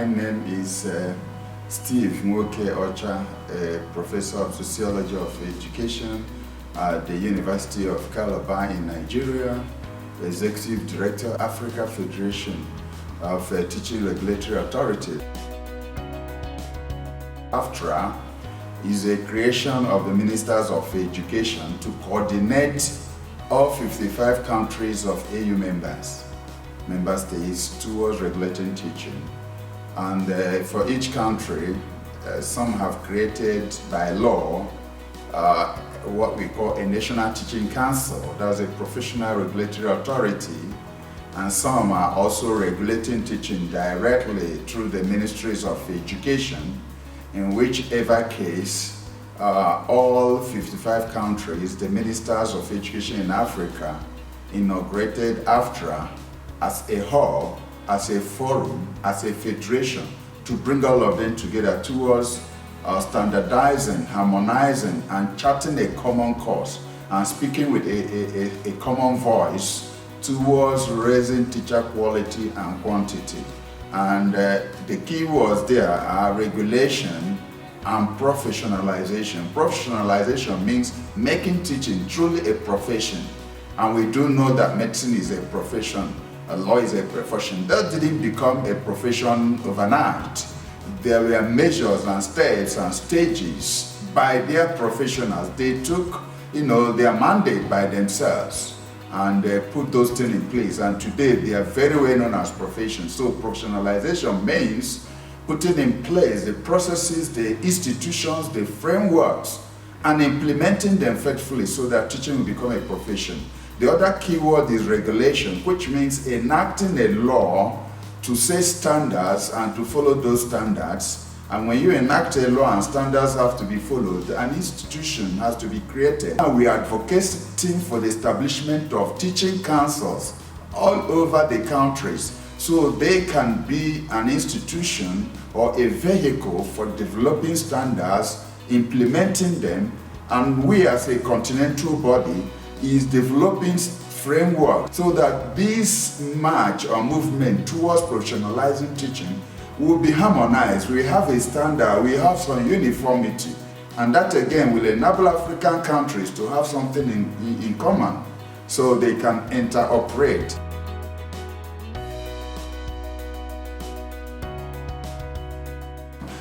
My name is Steve Nwokeocha, a professor of Sociology of Education at the University of Calabar in Nigeria, Executive Director, Africa Federation of Teaching Regulatory Authority. AFTRA is a creation of the Ministers of Education to coordinate all 55 countries of AU member states towards regulating teaching. And for each country, some have created by law what we call a National Teaching Council. That's a professional regulatory authority. And some are also regulating teaching directly through the Ministries of Education. In whichever case, all 55 countries, the Ministers of Education in Africa, inaugurated AFTRA as a hub, as a forum, as a federation to bring all of them together towards standardizing, harmonizing, and charting a common course and speaking with a common voice towards raising teacher quality and quantity. And the key words there are regulation and professionalization. Professionalization means making teaching truly a profession. And we do know that medicine is a profession, law is a profession. That didn't become a profession overnight. There were measures and steps and stages by their professionals. They took, their mandate by themselves and put those things in place. And today they are very well known as professions. So professionalization means putting in place the processes, the institutions, the frameworks, and implementing them faithfully so that teaching will become a profession. The other key word is regulation, which means enacting a law to set standards and to follow those standards. And when you enact a law and standards have to be followed, an institution has to be created. Now we are advocating for the establishment of teaching councils all over the countries so they can be an institution or a vehicle for developing standards, implementing them, and we as a continental body is developing framework so that this march or movement towards professionalizing teaching will be harmonized. We have a standard, we have some uniformity, and that again will enable African countries to have something in common so they can interoperate.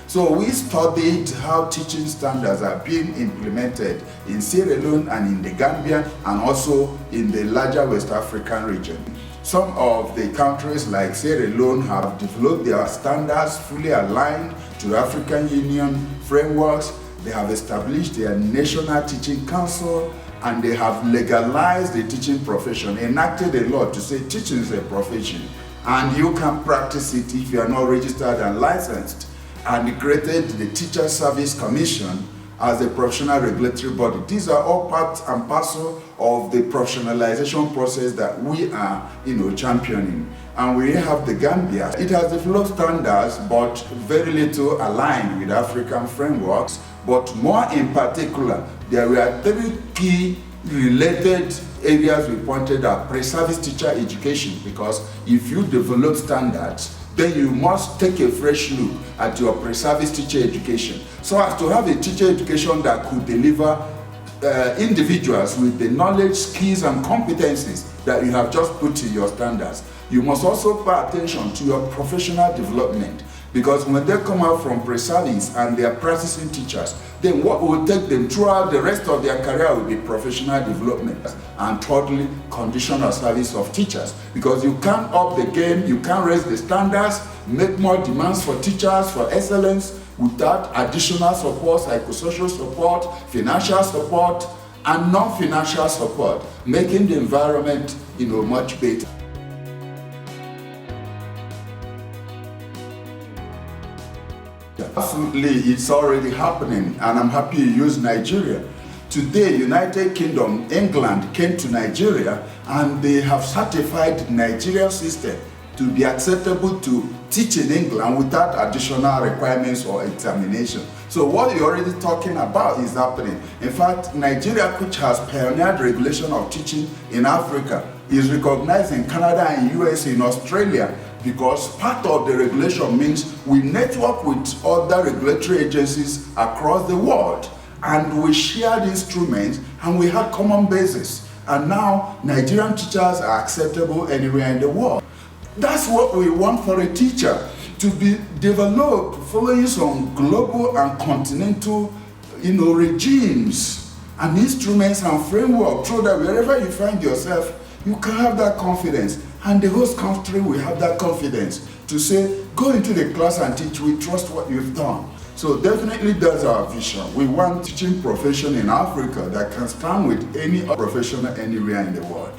So we studied how teaching standards are being implemented in Sierra Leone and in the Gambia and also in the larger West African region. Some of the countries like Sierra Leone have developed their standards fully aligned to African Union frameworks. They have established their National Teaching Council and they have legalized the teaching profession, enacted a law to say teaching is a profession and you can practice it if you are not registered and licensed. And created the Teacher Service Commission as a professional regulatory body. These are all part and parcel of the professionalization process that we are, championing. And we have the Gambia. It has developed standards, but very little aligned with African frameworks. But more in particular, there were three key related areas we pointed at: pre-service teacher education, because if you develop standards, then you must take a fresh look at your pre-service teacher education so as to have a teacher education that could deliver individuals with the knowledge, skills, and competencies that you have just put in your standards. You must also pay attention to your professional development, because when they come out from pre-service and they are practicing teachers, then what will take them throughout the rest of their career will be professional development. And thirdly, conditional service of teachers, because you can't up the game, you can't raise the standards, make more demands for teachers for excellence without additional support, psychosocial support, financial support, and non-financial support, making the environment much better. Absolutely, it's already happening, and I'm happy you use Nigeria. Today, United Kingdom, England came to Nigeria and they have certified the Nigerian system to be acceptable to teach in England without additional requirements or examination. So what you're already talking about is happening. In fact, Nigeria, which has pioneered regulation of teaching in Africa, is recognized in Canada and US, in Australia, because part of the regulation means we network with other regulatory agencies across the world, and we shared instruments and we had common basis. And now Nigerian teachers are acceptable anywhere in the world. That's what we want for a teacher, to be developed following some global and continental regimes and instruments and framework, so that wherever you find yourself, you can have that confidence. And the host country will have that confidence to say, go into the class and teach, we trust what you've done. So definitely that's our vision. We want teaching profession in Africa that can stand with any professional anywhere in the world.